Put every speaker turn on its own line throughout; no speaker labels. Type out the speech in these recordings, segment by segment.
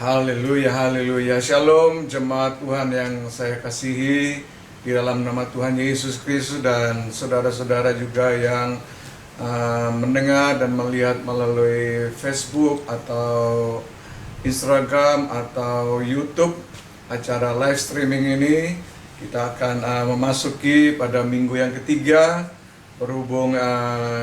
Haleluya, haleluya. Shalom jemaat Tuhan yang saya kasihi di dalam nama Tuhan Yesus Kristus, dan saudara-saudara juga yang mendengar dan melihat melalui Facebook atau Instagram atau YouTube acara live streaming ini. Kita akan memasuki pada minggu yang ketiga, berhubung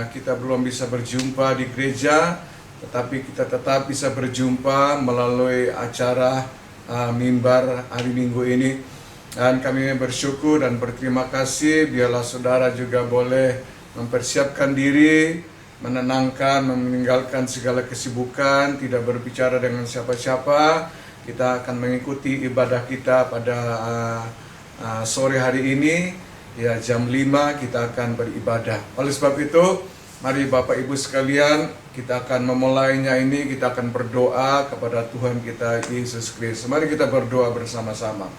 kita belum bisa berjumpa di gereja, tetapi kita tetap bisa berjumpa melalui acara mimbar hari Minggu ini. Dan kami bersyukur dan berterima kasih. Biarlah saudara juga boleh mempersiapkan diri, menenangkan, meninggalkan segala kesibukan, tidak berbicara dengan siapa-siapa. Kita akan mengikuti ibadah kita pada sore hari ini, ya jam 5 kita akan beribadah. Oleh sebab itu, mari Bapak Ibu sekalian, kita akan memulainya ini, kita akan berdoa kepada Tuhan kita Yesus Kristus. Mari kita berdoa bersama-sama.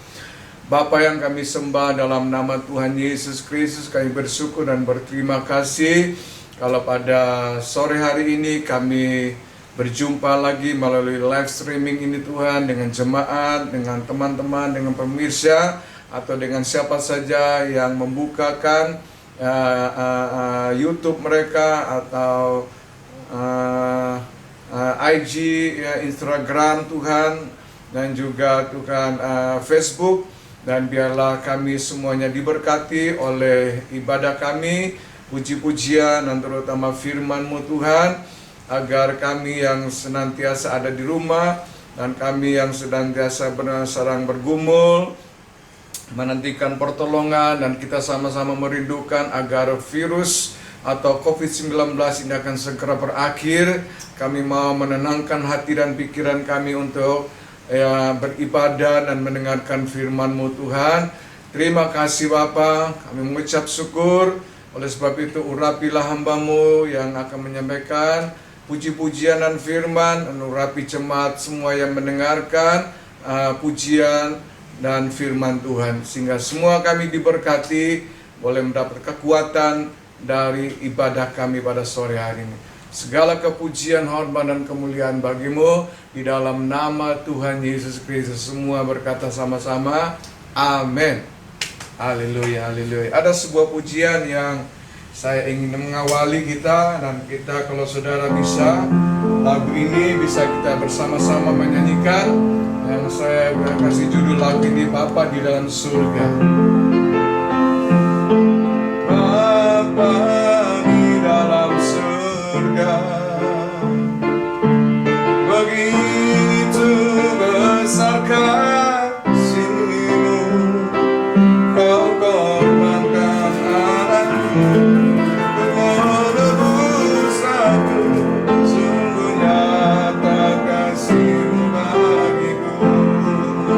Bapa yang kami sembah, dalam nama Tuhan Yesus Kristus kami bersyukur dan berterima kasih kalau pada sore hari ini kami berjumpa lagi melalui live streaming ini Tuhan, dengan jemaat, dengan teman-teman, dengan pemirsa, atau dengan siapa saja yang membukakan YouTube mereka atau IG, ya, Instagram Tuhan, dan juga Tuhan Facebook. Dan biarlah kami semuanya diberkati oleh ibadah kami, puji-pujian dan terutama firman-Mu Tuhan, agar kami yang senantiasa ada di rumah dan kami yang senantiasa sedang bergumul menantikan pertolongan, dan kita sama-sama merindukan agar virus atau COVID-19 ini akan segera berakhir. Kami mau menenangkan hati dan pikiran kami untuk beribadah dan mendengarkan firman-Mu Tuhan. Terima kasih Bapa, kami mengucap syukur. Oleh sebab itu urapilah hamba-Mu yang akan menyampaikan puji-pujian dan firman, dan urapi jemaat semua yang mendengarkan pujian dan firman Tuhan, sehingga semua kami diberkati, boleh mendapat kekuatan dari ibadah kami pada sore hari ini. Segala kepujian, hormat dan kemuliaan bagi-Mu, di dalam nama Tuhan Yesus Kristus semua berkata sama-sama, amin. Haleluya, haleluya. Ada sebuah pujian yang saya ingin mengawali kita, dan kita, kalau saudara bisa, lagu ini bisa kita bersama-sama menyanyikan. Yang saya kasih judul lagu ini, Bapa di dalam surga. Bapa di dalam surga, begitu besar kasih-Mu, Kau korbankan anakmu untuk menebus aku. Sungguh nyata kasih-Mu bagiku.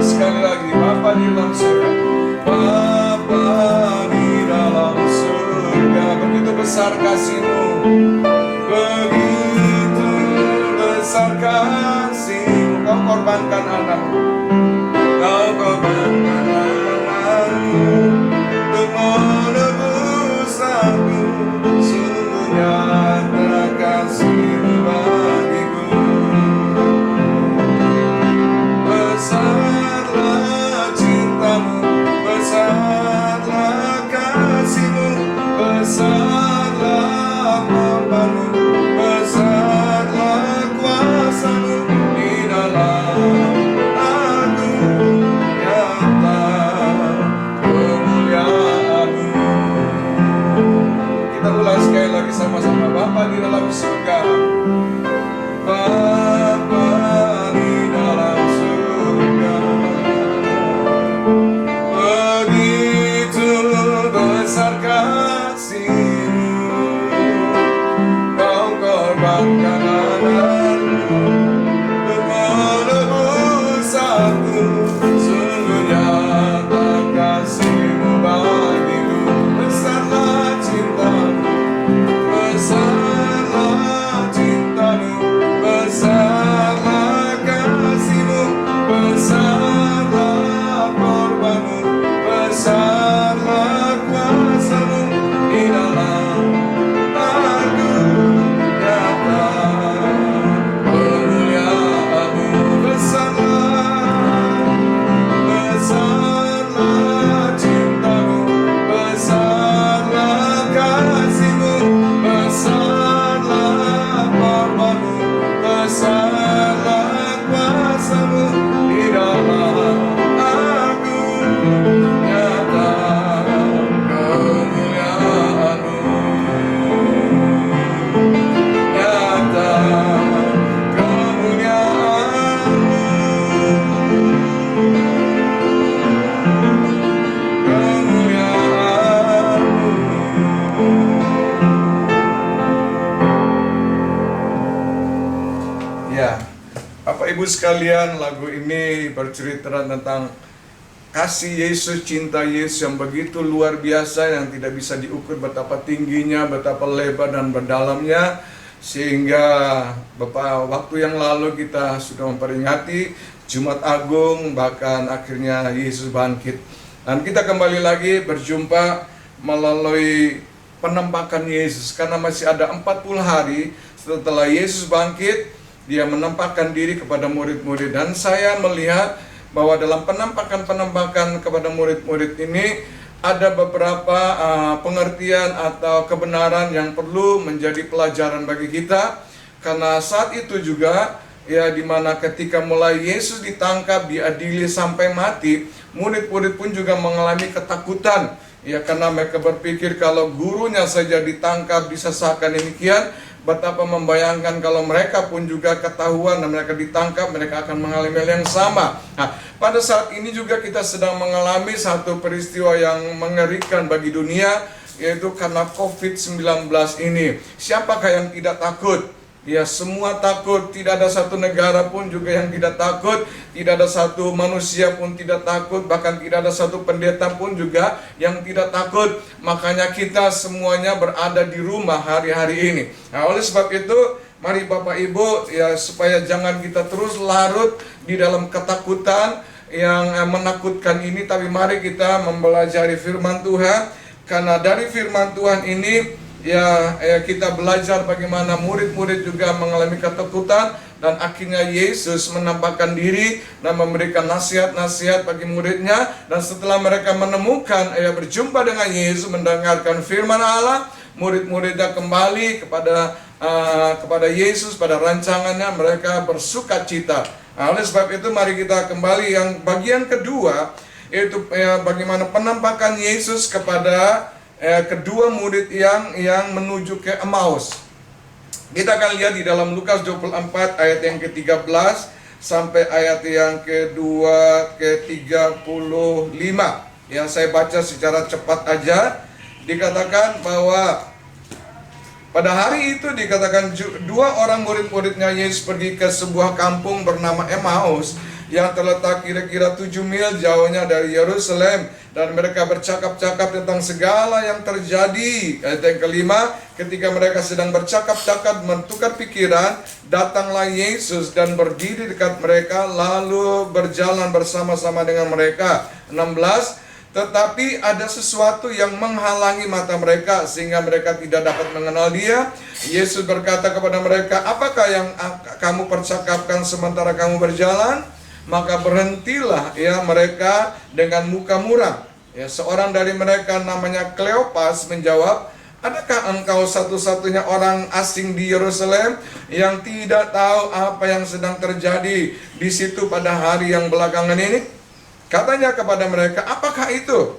Sekali lagi, Bapa di dalam surga, Bapa di dalam surga, begitu besar kasih-Mu, begitu besar kasih-Mu, Kau korbankan anakmu, Kau korbankan anakmu untuk menebus aku. Sungguh nyata kasih-Mu bagiku. Besarlah cinta-Mu, besarlah kasih-Mu, besarlah mampu-Mu, besarlah kuasa-Mu di dalam aku, nyata kemuliaan-Mu. Kita ulang sekali lagi sama-sama. Bapa di dalam surga, Bapa di dalam surga, begitu besar kasih-Mu, Kau korbankan anakmu untuk menebus aku. Sungguh nyata kasih-Mu bagiku. Besarlah cinta-Mu, besarlah cinta-Mu, Ibu sekalian, lagu ini bercerita tentang kasih Yesus, cinta Yesus yang begitu luar biasa, yang tidak bisa diukur betapa tingginya, betapa lebar dan berdalamnya. Sehingga beberapa waktu yang lalu kita sudah memperingati Jumat Agung, bahkan akhirnya Yesus bangkit. Dan kita kembali lagi berjumpa melalui penampakan Yesus, karena masih ada 40 hari setelah Yesus bangkit, dia menampakkan diri kepada murid-murid. Dan saya melihat bahwa dalam penampakan kepada murid-murid ini ada beberapa pengertian atau kebenaran yang perlu menjadi pelajaran bagi kita. Karena saat itu juga, ya, dimana ketika mulai Yesus ditangkap, diadili sampai mati, murid-murid pun juga mengalami ketakutan. Ya, karena mereka berpikir kalau gurunya saja ditangkap, disesatkan demikian, betapa membayangkan kalau mereka pun juga ketahuan dan mereka ditangkap, mereka akan mengalami hal yang sama. Nah, pada saat ini juga kita sedang mengalami satu peristiwa yang mengerikan bagi dunia, yaitu karena COVID-19 ini. Siapakah yang tidak takut? Ya, semua takut. Tidak ada satu negara pun juga yang tidak takut. Tidak ada satu manusia pun tidak takut. Bahkan tidak ada satu pendeta pun juga yang tidak takut. Makanya kita semuanya berada di rumah hari-hari ini. Nah, oleh sebab itu, mari Bapak Ibu, ya, supaya jangan kita terus larut di dalam ketakutan yang menakutkan ini, tapi mari kita mempelajari firman Tuhan. Karena dari firman Tuhan ini, ya, kita belajar bagaimana murid-murid juga mengalami ketakutan, dan akhirnya Yesus menampakkan diri dan memberikan nasihat-nasihat bagi muridnya. Dan setelah mereka menemukan, berjumpa dengan Yesus, mendengarkan firman Allah, murid-muridnya kembali kepada Yesus, pada rancangannya, mereka bersuka cita. Nah, oleh sebab itu mari kita kembali yang bagian kedua, yaitu bagaimana penampakan Yesus kepada kedua murid yang menuju ke Emmaus. Kita akan lihat di dalam Lukas 24 ayat yang ke-13 sampai ayat yang ke-35. Ya, saya baca secara cepat aja. Dikatakan bahwa pada hari itu dikatakan dua orang murid-muridnya Yesus pergi ke sebuah kampung bernama Emmaus yang terletak kira-kira 7 mil jauhnya dari Yerusalem, dan mereka bercakap-cakap tentang segala yang terjadi. Ayat yang kelima, ketika mereka sedang bercakap-cakap bertukar pikiran, datanglah Yesus dan berdiri dekat mereka, lalu berjalan bersama-sama dengan mereka. 16, tetapi ada sesuatu yang menghalangi mata mereka sehingga mereka tidak dapat mengenal dia. Yesus berkata kepada mereka, apakah yang kamu percakapkan sementara kamu berjalan? Maka berhentilah, ya, mereka dengan muka muram. Ya, seorang dari mereka namanya Kleopas menjawab, adakah engkau satu-satunya orang asing di Yerusalem yang tidak tahu apa yang sedang terjadi di situ pada hari yang belakangan ini? Katanya kepada mereka, apakah itu?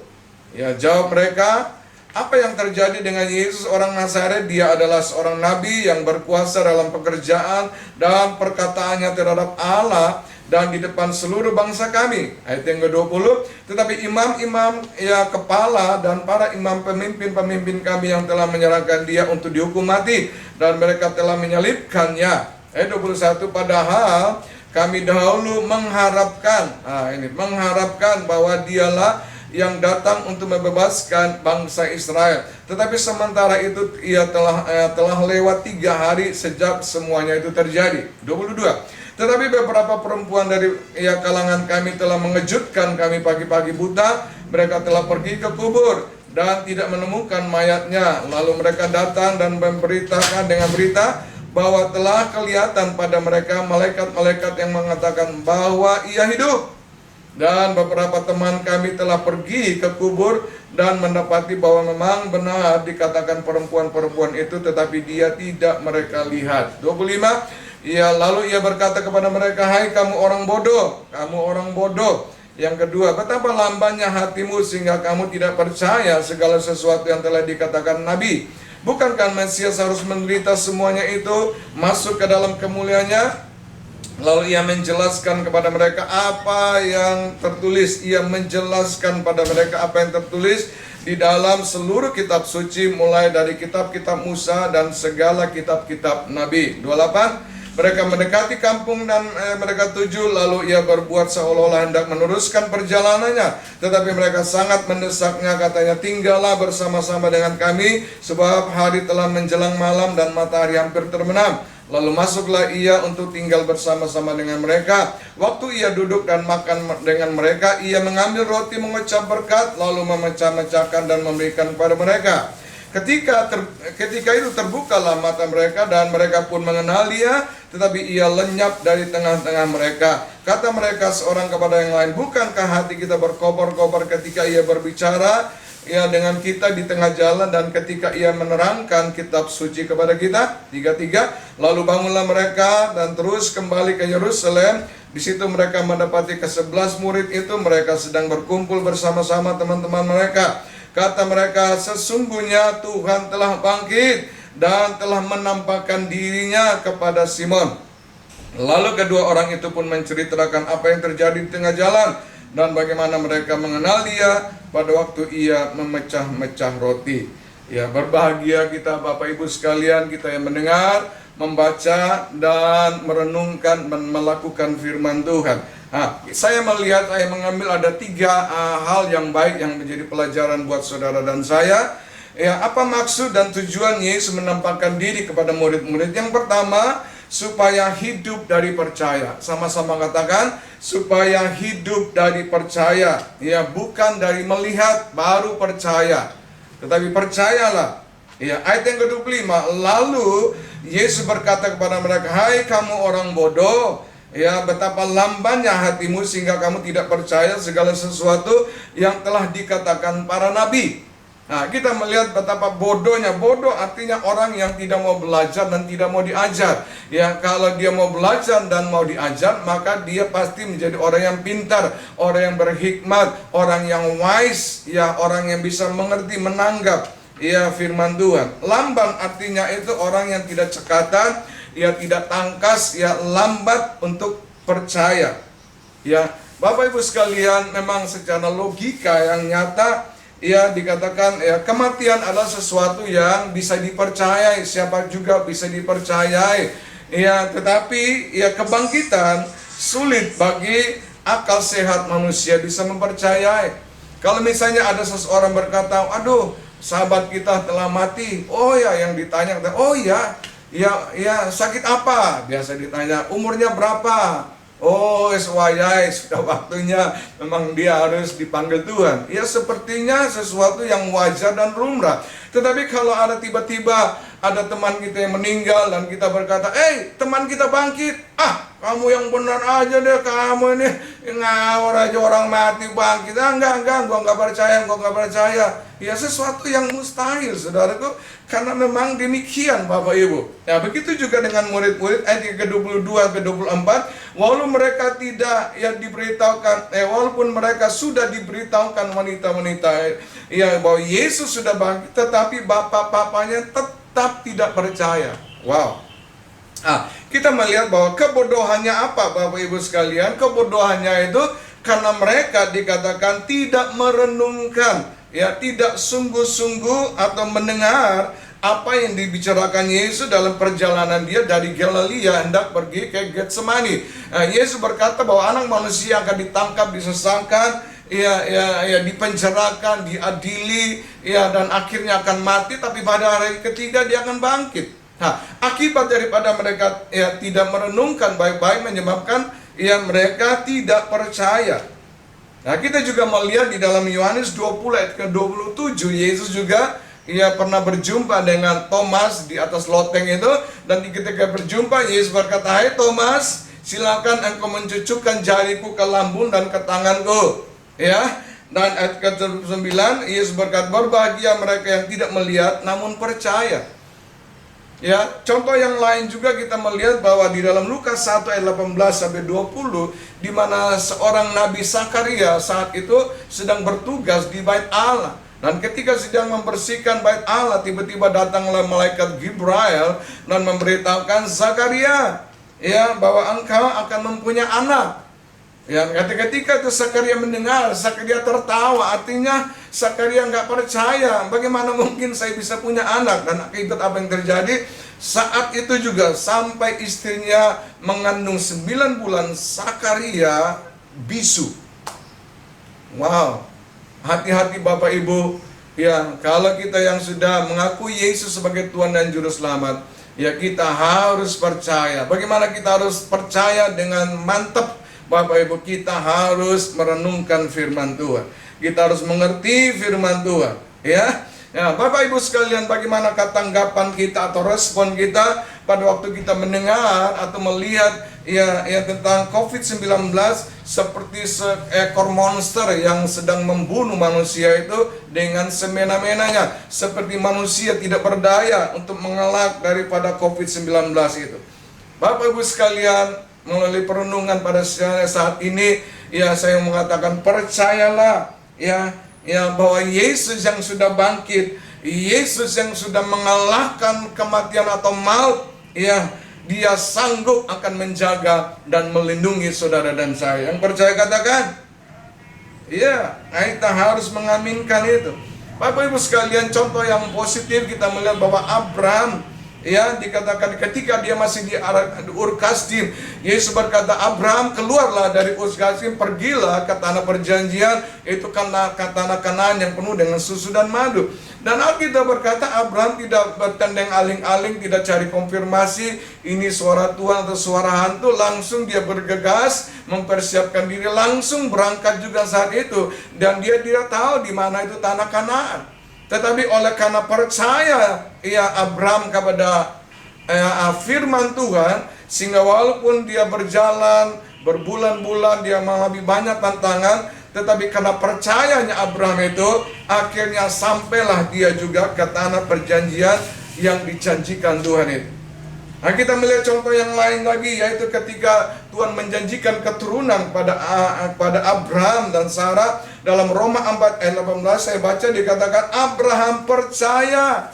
Ya, jawab mereka, apa yang terjadi dengan Yesus orang Nazaret? Dia adalah seorang nabi yang berkuasa dalam pekerjaan dan perkataannya terhadap Allah dan di depan seluruh bangsa kami. Ayat yang ke-20, tetapi imam-imam, ya, kepala dan para imam pemimpin-pemimpin kami yang telah menyerahkan dia untuk dihukum mati, dan mereka telah menyalibkannya. Ayat 21, padahal kami dahulu mengharapkan, mengharapkan bahwa dialah yang datang untuk membebaskan bangsa Israel. Tetapi sementara itu ia telah lewat 3 hari sejak semuanya itu terjadi. 22, tetapi beberapa perempuan dari kalangan kami telah mengejutkan kami pagi-pagi buta. Mereka telah pergi ke kubur dan tidak menemukan mayatnya. Lalu mereka datang dan memberitakan dengan berita bahwa telah kelihatan pada mereka malaikat-malaikat yang mengatakan bahwa ia hidup. Dan beberapa teman kami telah pergi ke kubur dan mendapati bahwa memang benar dikatakan perempuan-perempuan itu, tetapi dia tidak mereka lihat. 25, lalu ia berkata kepada mereka, hai kamu orang bodoh, kamu orang bodoh. Yang kedua, betapa lambannya hatimu sehingga kamu tidak percaya segala sesuatu yang telah dikatakan Nabi. Bukankah Mesias harus menderita semuanya itu, masuk ke dalam kemuliaannya? Lalu ia menjelaskan kepada mereka apa yang tertulis. Ia menjelaskan pada mereka apa yang tertulis di dalam seluruh kitab suci, mulai dari kitab-kitab Musa dan segala kitab-kitab Nabi. 28, Mereka mendekati kampung dan mereka tuju, lalu ia berbuat seolah-olah hendak meneruskan perjalanannya. Tetapi mereka sangat mendesaknya, katanya, tinggallah bersama-sama dengan kami, sebab hari telah menjelang malam dan matahari hampir terbenam. Lalu masuklah ia untuk tinggal bersama-sama dengan mereka. Waktu ia duduk dan makan dengan mereka, ia mengambil roti, mengucap berkat, lalu memecah-mecahkan dan memberikan kepada mereka. Ketika itu terbukalah mata mereka dan mereka pun mengenal dia, tetapi ia lenyap dari tengah-tengah mereka. Kata mereka seorang kepada yang lain, bukankah hati kita berkobar-kobar ketika ia berbicara dengan kita di tengah jalan dan ketika ia menerangkan kitab suci kepada kita? 3:3. Lalu bangunlah mereka dan terus kembali ke Yerusalem. Di situ mereka mendapati ke-11 murid itu, mereka sedang berkumpul bersama-sama teman-teman mereka. Kata mereka, sesungguhnya Tuhan telah bangkit dan telah menampakkan dirinya kepada Simon. Lalu kedua orang itu pun menceritakan apa yang terjadi di tengah jalan dan bagaimana mereka mengenal dia pada waktu ia memecah-mecah roti. Ya, berbahagia kita Bapak Ibu sekalian, kita yang mendengar, membaca dan merenungkan dan melakukan firman Tuhan. Saya mengambil ada 3 hal yang baik yang menjadi pelajaran buat saudara dan saya. Ya, apa maksud dan tujuan Yesus menampakkan diri kepada murid-murid? Yang pertama, supaya hidup dari percaya. Sama-sama katakan, supaya hidup dari percaya. Ya, bukan dari melihat baru percaya, tetapi percayalah. Ya, ayat yang ke-25, lalu Yesus berkata kepada mereka, hai kamu orang bodoh, ya, betapa lambannya hatimu sehingga kamu tidak percaya segala sesuatu yang telah dikatakan para nabi. Nah, kita melihat betapa bodohnya. Bodoh artinya orang yang tidak mau belajar dan tidak mau diajar. Ya, kalau dia mau belajar dan mau diajar, maka dia pasti menjadi orang yang pintar, orang yang berhikmat, orang yang wise, ya, orang yang bisa mengerti, menanggap, ya, firman Tuhan. Lamban artinya itu orang yang tidak cekatan, ya, tidak tangkas, ya, lambat untuk percaya. Ya, Bapak Ibu sekalian, memang secara logika yang nyata, ya, dikatakan, ya, kematian adalah sesuatu yang bisa dipercayai, siapa juga bisa dipercayai. Ya, tetapi ya, kebangkitan sulit bagi akal sehat manusia bisa mempercayai. Kalau misalnya ada seseorang berkata, aduh, sahabat kita telah mati. Oh ya, yang ditanya, oh ya, sakit apa? Biasa ditanya, umurnya berapa? Oh, SYI, sudah waktunya memang dia harus dipanggil Tuhan. Ya, sepertinya sesuatu yang wajar dan lumrah. Tetapi kalau ada tiba-tiba ada teman kita yang meninggal dan kita berkata, teman kita bangkit. Kamu yang benar aja deh, kamu ini ngawur aja orang mati bangkit. Enggak, gua nggak percaya. Ya, sesuatu yang mustahil, saudaraku. Karena memang demikian Bapak Ibu. Ya, begitu juga dengan murid-murid ayat ke-22 ke-24. Walaupun mereka tidak diberitahukan, walaupun mereka sudah diberitahukan wanita-wanita bahwa Yesus sudah bangkit, tetapi bapak-bapaknya tetap tidak percaya. Wow. Kita melihat bahwa kebodohannya apa Bapak Ibu sekalian? Kebodohannya itu karena mereka dikatakan tidak merenungkan, ya, tidak sungguh-sungguh atau mendengar apa yang dibicarakan Yesus dalam perjalanan dia dari Galilea hendak pergi ke Getsemani. Yesus berkata bahwa anak manusia akan ditangkap, disesatkan, dipenjarakan, diadili, dan akhirnya akan mati, tapi pada hari ketiga dia akan bangkit. Akibat daripada mereka tidak merenungkan baik-baik menyebabkan mereka tidak percaya. Nah, kita juga melihat di dalam Yohanes 20 ayat ke-27, Yesus juga pernah berjumpa dengan Thomas di atas loteng itu, dan ketika berjumpa Yesus berkata, hai Thomas, silakan engkau mencucukkan jariku ke lambung dan ke tanganku. Ya, dan ayat ke-9 Yesus berkata, berbahagia mereka yang tidak melihat namun percaya. Ya, contoh yang lain juga kita melihat bahwa di dalam Lukas 1 ayat 18 sampai 20, di mana seorang Nabi Zakaria saat itu sedang bertugas di Bait Allah. Dan ketika sedang membersihkan Bait Allah, tiba-tiba datanglah malaikat Gibrail dan memberitahukan Zakaria, bahwa engkau akan mempunyai anak. Ya, ketika itu Zakaria mendengar, Zakaria tertawa, artinya Zakaria nggak percaya, bagaimana mungkin saya bisa punya anak. Dan akibat apa yang terjadi, Saat itu juga sampai istrinya mengandung 9 bulan, Sakaria bisu. Wow, hati-hati Bapak Ibu. Ya, kalau kita yang sudah mengakui Yesus sebagai Tuhan dan Juru Selamat, ya kita harus percaya. Bagaimana kita harus percaya dengan mantap? Bapak Ibu, kita harus merenungkan firman Tuhan. Kita harus mengerti firman Tuhan. Ya, Bapak Ibu sekalian, bagaimana tanggapan kita atau respon kita pada waktu kita mendengar atau melihat ya tentang COVID-19 seperti seekor monster yang sedang membunuh manusia itu dengan semena-menanya, seperti manusia tidak berdaya untuk mengelak daripada COVID-19 itu. Bapak Ibu sekalian, melalui perenungan pada saat ini, ya saya mengatakan percayalah ya bahwa Yesus yang sudah bangkit, Yesus yang sudah mengalahkan kematian atau maut, ya Dia sanggup akan menjaga dan melindungi saudara dan saya. Yang percaya katakan, ya, kita harus mengaminkan itu. Bapak Ibu sekalian, contoh yang positif kita melihat bahwa Abraham, ya dikatakan ketika dia masih di Ur Kasdim, Yesus berkata, Abraham keluarlah dari Ur Kasdim, pergilah ke tanah perjanjian, itu kan tanah Kanaan yang penuh dengan susu dan madu. Dan Alkitab berkata Abraham tidak bertandang aling-aling, tidak cari konfirmasi ini suara Tuhan atau suara hantu, langsung dia bergegas mempersiapkan diri, langsung berangkat juga saat itu, dan dia tidak tahu di mana itu tanah Kanaan. Tetapi oleh karena percaya ya Abraham kepada firman Tuhan, sehingga walaupun dia berjalan berbulan-bulan, dia mengalami banyak tantangan, tetapi karena percayanya Abraham itu, akhirnya sampailah dia juga ke tanah perjanjian yang dijanjikan Tuhan itu. Nah, kita melihat contoh yang lain lagi, yaitu ketika Tuhan menjanjikan keturunan pada Abraham dan Sarah. Dalam Roma 4 ayat 18 saya baca, dikatakan Abraham percaya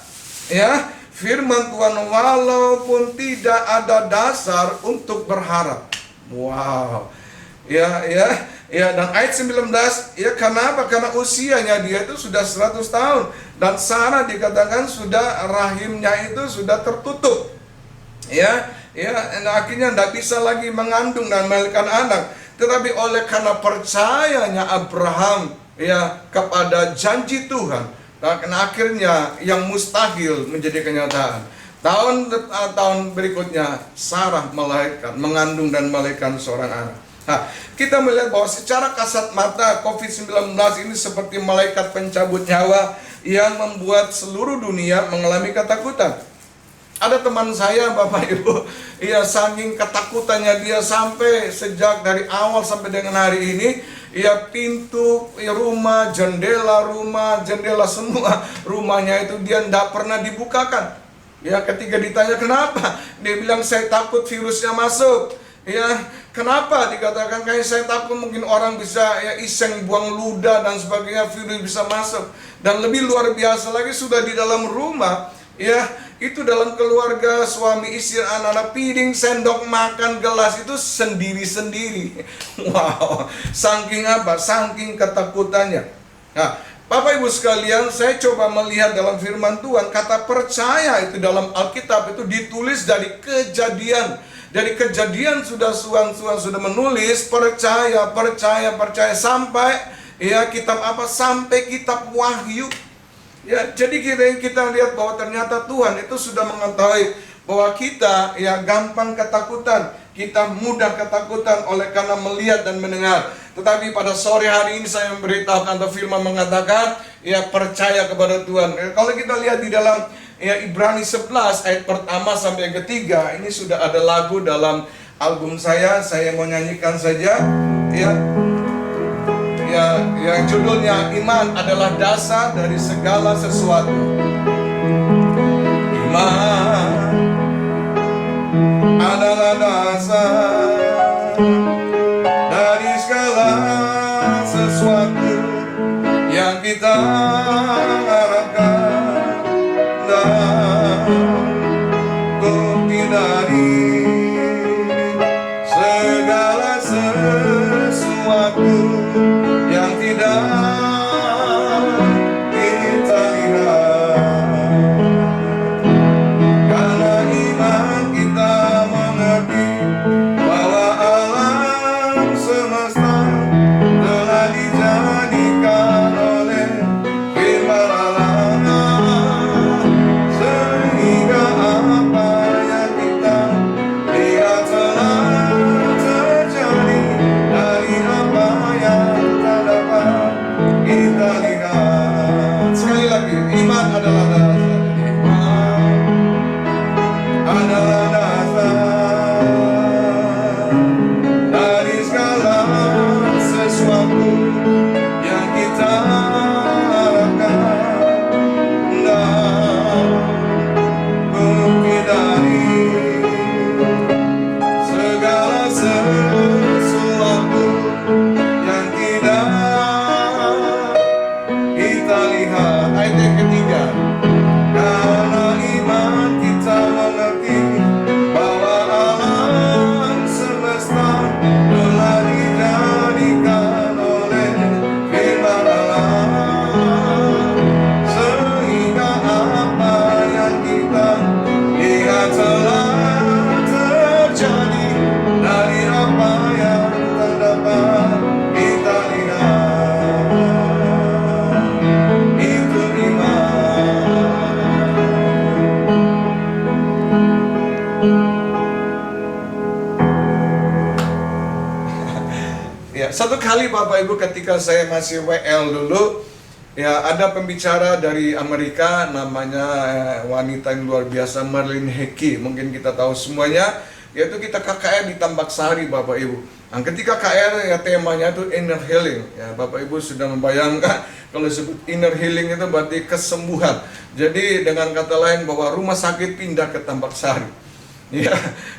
ya firman Tuhan walaupun tidak ada dasar untuk berharap. Wow. Ya, dan ayat 19, ya kenapa? Karena usianya dia itu sudah 100 tahun. Dan Sarah dikatakan sudah rahimnya itu sudah tertutup. Akhirnya tidak bisa lagi mengandung dan melahirkan anak. Tetapi oleh karena percayanya Abraham ya kepada janji Tuhan, dan akhirnya yang mustahil menjadi kenyataan. Tahun berikutnya Sarah mengandung dan melahirkan seorang anak. Nah, kita melihat bahwa secara kasat mata COVID-19 ini seperti malaikat pencabut nyawa yang membuat seluruh dunia mengalami ketakutan. Ada teman saya Bapak Ibu, ya saking ketakutannya dia sampai sejak dari awal sampai dengan hari ini, ya pintu rumah, jendela semua rumahnya itu dia tidak pernah dibukakan. Ya ketika ditanya kenapa, dia bilang saya takut virusnya masuk. Ya kenapa? Dikatakan kayak saya takut mungkin orang bisa ya iseng buang ludah dan sebagainya, virus bisa masuk. Dan lebih luar biasa lagi sudah di dalam rumah, ya itu dalam keluarga suami istri anak-anak, piring sendok makan gelas itu sendiri-sendiri. Wow, saking apa? Saking ketakutannya. Nah, Bapak Ibu sekalian, saya coba melihat dalam firman Tuhan, kata percaya itu dalam Alkitab itu ditulis dari Kejadian. Dari Kejadian sudah menulis percaya sampai ya kitab apa? Sampai kitab Wahyu. Ya, jadi kita lihat bahwa ternyata Tuhan itu sudah mengetahui bahwa kita ya gampang ketakutan, kita mudah ketakutan oleh karena melihat dan mendengar. Tetapi pada sore hari ini saya memberitahukan atau firman mengatakan ya percaya kepada Tuhan. Kalau kita lihat di dalam ya Ibrani 11 ayat pertama sampai yang ketiga, ini sudah ada lagu dalam album saya mau nyanyikan saja ya. Yang judulnya iman adalah dasar dari segala sesuatu. Iman adalah dasar dari segala sesuatu yang kita harapkan dan bukti dari segala sesuatu yang tidak kita lihat. Karena adalah dasar iman, adalah dasar dari segala sesuatu yang kita harapkan, dan bukti dari segala sesuatu yang tidak kita lihat. Ayat yang ketiga, karena iman kita mengerti bahwa alam semesta telah dijadikan oleh firman Allah, sehingga apa yang kita lihat telah terjadi dari apa yang tak dapat kita lihat. Itu iman. Ya, satu kali Bapak Ibu ketika saya masih WL dulu, ya ada pembicara dari Amerika namanya wanita yang luar biasa, Marlene Hickey. Mungkin kita tahu semuanya, yaitu kita KKR di Tambak Sari Bapak Ibu. Nah, ketika KKR ya temanya itu inner healing. Ya, Bapak Ibu sudah membayangkan kalau disebut inner healing itu berarti kesembuhan. Jadi dengan kata lain bahwa rumah sakit pindah ke Tambak Sari.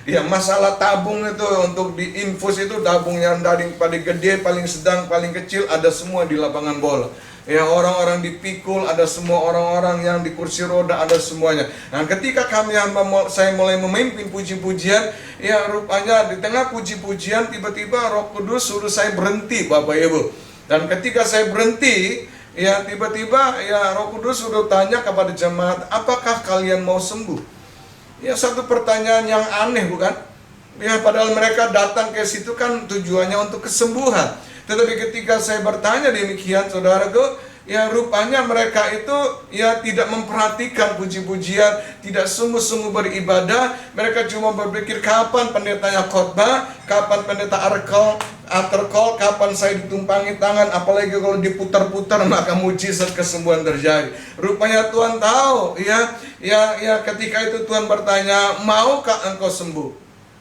Ya, masalah tabung itu untuk diinfus itu tabungnya dari paling gede, paling sedang, paling kecil ada semua di lapangan bola. Ya, orang-orang dipikul ada semua, orang-orang yang di kursi roda ada semuanya. Nah, ketika saya mulai memimpin puji-pujian, ya rupanya di tengah puji-pujian tiba-tiba Roh Kudus suruh saya berhenti Bapak Ibu. Dan ketika saya berhenti, ya tiba-tiba ya Roh Kudus suruh tanya kepada jemaat, apakah kalian mau sembuh? Ya, satu pertanyaan yang aneh bukan? Ya, padahal mereka datang ke situ kan tujuannya untuk kesembuhan. Tetapi ketika saya bertanya demikian, saudaraku, ya rupanya mereka itu ya tidak memperhatikan puji-pujian, tidak sungguh-sungguh beribadah. Mereka cuma berpikir kapan pendetanya khotbah, kapan pendeta tercall, kapan saya ditumpangi tangan, apalagi kalau diputar-putar maka mujizat kesembuhan terjadi. Rupanya Tuhan tahu, ya ketika itu Tuhan bertanya, maukah engkau sembuh?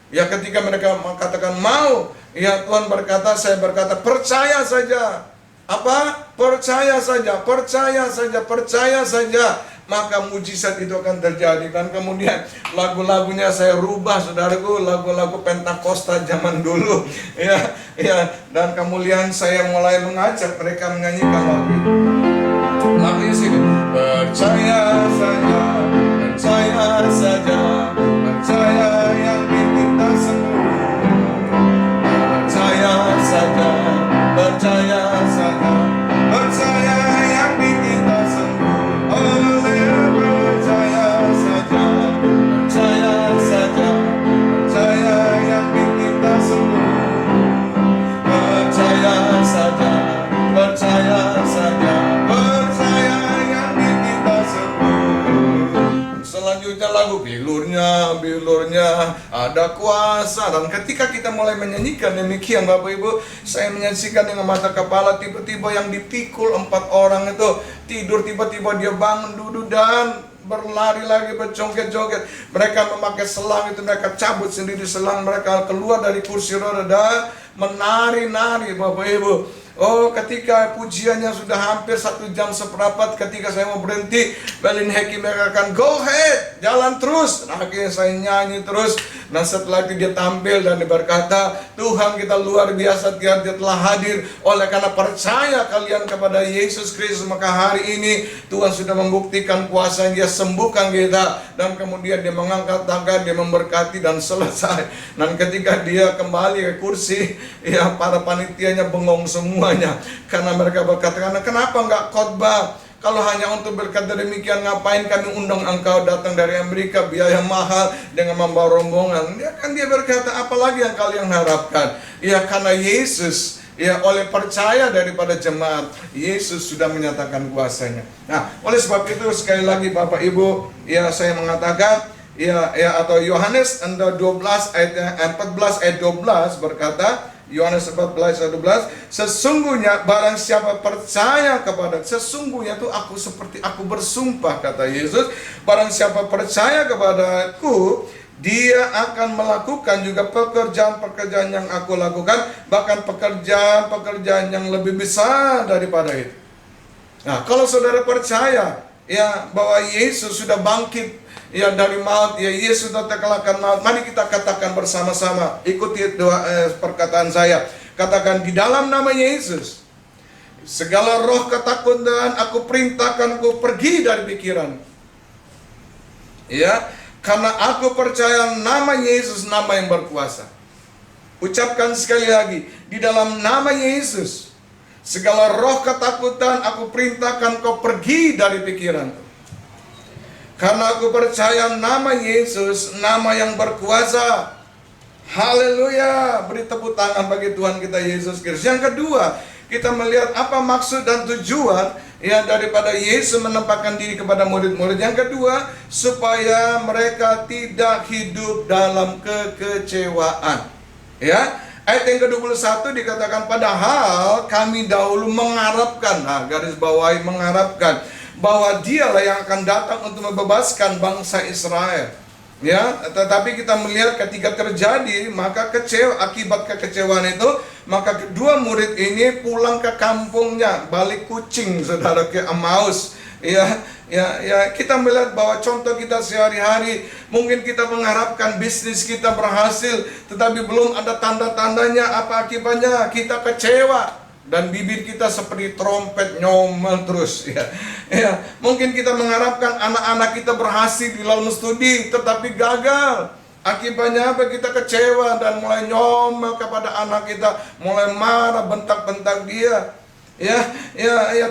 Ya, ketika mereka mengatakan mau, ya Tuhan berkata, saya berkata, percaya saja. Apa? Percaya saja, percaya saja, percaya saja. Maka mujizat itu akan terjadi. Dan kemudian lagu-lagunya saya rubah, saudaraku, lagu-lagu Pentakosta zaman dulu. Ya, dan kemudian saya mulai mengajak mereka menyanyikan lagu itu. Lagunya sini. Percaya saja, percaya saja, percaya yang kita sembuh. Percaya saja, percaya saja, percaya yang kita sembuh. Oleh percaya saja, percaya saja, percaya yang kita sembuh. Percaya saja, percaya saja, percaya yang kita sembuh. Selanjutnya lagu bilurnya ada kuasa. Dan ketika kita mulai menyanyikan demikian Bapak Ibu, saya menyaksikan dengan mata kepala tiba-tiba yang dipikul 4 orang itu tidur, tiba-tiba dia bangun duduk dan berlari lagi, berjoget-joget. Mereka memakai selang itu, mereka cabut sendiri selang, mereka keluar dari kursi roda dan menari-nari Bapak Ibu. Oh, ketika pujiannya sudah hampir 1 jam seperempat, ketika saya mau berhenti, Marlene Hickey mengatakan, go ahead, jalan terus. Nah, akhirnya saya nyanyi terus. Dan setelah itu dia tampil dan dia berkata, Tuhan kita luar biasa, dia telah hadir. Oleh karena percaya kalian kepada Yesus Kristus, maka hari ini Tuhan sudah membuktikan kuasa yang dia sembuhkan kita. Dan kemudian dia mengangkat tangan, dia memberkati dan selesai. Dan ketika dia kembali ke kursi, ya para panitianya bengong semua. Karena mereka berkata, kenapa enggak khotbah? Kalau hanya untuk berkata demikian, ngapain kami undang engkau datang dari Amerika, biaya mahal dengan membawa rombongan? Dia berkata, apalagi yang kalian harapkan? Ya, karena Yesus, ya oleh percaya daripada jemaat, Yesus sudah menyatakan kuasanya. Nah, oleh sebab itu sekali lagi Bapak Ibu, ya saya mengatakan, ya atau Yohanes 12 ayat 14 ayat 12 berkata, Yohanes 14:11, sesungguhnya barang siapa percaya kepada, sesungguhnya itu aku seperti aku bersumpah, kata Yesus, barang siapa percaya kepadaku, dia akan melakukan juga pekerjaan-pekerjaan yang aku lakukan, bahkan pekerjaan-pekerjaan yang lebih besar daripada itu. Nah, kalau saudara percaya ya bahwa Yesus sudah bangkit ya dari maut, ya Yesus sudah terkalahkan maut, mari kita katakan bersama-sama, ikuti perkataan saya. Katakan, di dalam nama Yesus segala roh ketakutan aku perintahkan, aku pergi dari pikiran. Ya, karena aku percaya nama Yesus nama yang berkuasa. Ucapkan sekali lagi, di dalam nama Yesus segala roh ketakutan aku perintahkan kau pergi dari pikiranku. Karena aku percaya nama Yesus, nama yang berkuasa. Haleluya. Beri tepuk tangan bagi Tuhan kita Yesus Kristus. Yang kedua, kita melihat apa maksud dan tujuan ya daripada Yesus menempatkan diri kepada murid-murid. Yang kedua, supaya mereka tidak hidup dalam kekecewaan. Ya, ayat yang ke-21 dikatakan, padahal kami dahulu mengharapkan, garis bawahi mengharapkan, bahwa dialah yang akan datang untuk membebaskan bangsa Israel. Ya, tetapi kita melihat ketika terjadi, maka akibat kekecewaan itu, maka kedua murid ini pulang ke kampungnya, balik kucing, saudara, ke Emmaus. Ya, kita melihat bahwa contoh kita sehari-hari, mungkin kita mengharapkan bisnis kita berhasil, tetapi belum ada tanda-tandanya, apa akibatnya? Kita kecewa. Dan bibir kita seperti trompet nyomel terus, ya. Mungkin kita mengharapkan anak-anak kita berhasil di dalam studi, tetapi gagal. Akibatnya apa? Kita kecewa dan mulai nyomel kepada anak kita, mulai marah, bentak-bentak dia. Ya,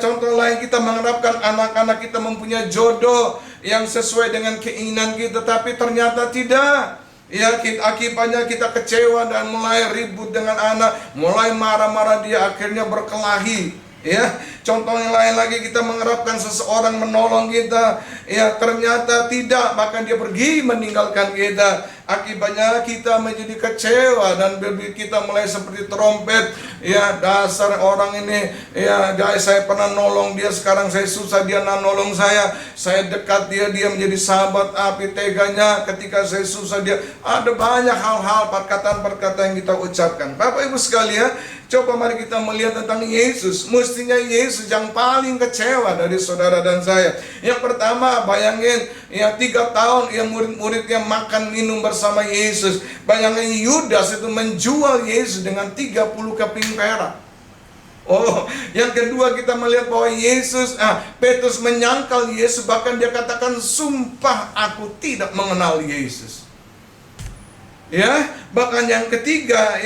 contoh lain, kita mengharapkan anak-anak kita mempunyai jodoh yang sesuai dengan keinginan kita, tapi ternyata tidak. Ya, akibatnya kita kecewa dan mulai ribut dengan anak, mulai marah-marah dia, akhirnya berkelahi. Ya, contoh yang lain lagi, kita mengharapkan seseorang menolong kita, ya ternyata tidak, bahkan dia pergi meninggalkan kita. Akibatnya kita menjadi kecewa dan bibir kita mulai seperti trompet. Ya, dasar orang ini, ya guys, saya pernah nolong dia, sekarang saya susah, dia nolong saya. Saya dekat dia menjadi sahabat api, teganya ketika saya susah dia. Ada banyak hal-hal, perkataan-perkataan yang kita ucapkan. Bapak Ibu sekalian, coba mari kita melihat tentang Yesus. Mestinya Yesus yang paling kecewa dari saudara dan saya. Yang pertama, bayangin ya 3 tahun ya murid-muridnya makan minum bersama Yesus. Bayangin Yudas itu menjual Yesus dengan 30 keping perak. Oh, yang kedua kita melihat bahwa Petrus menyangkal Yesus, bahkan dia katakan, sumpah aku tidak mengenal Yesus. Ya, bahkan yang ketiga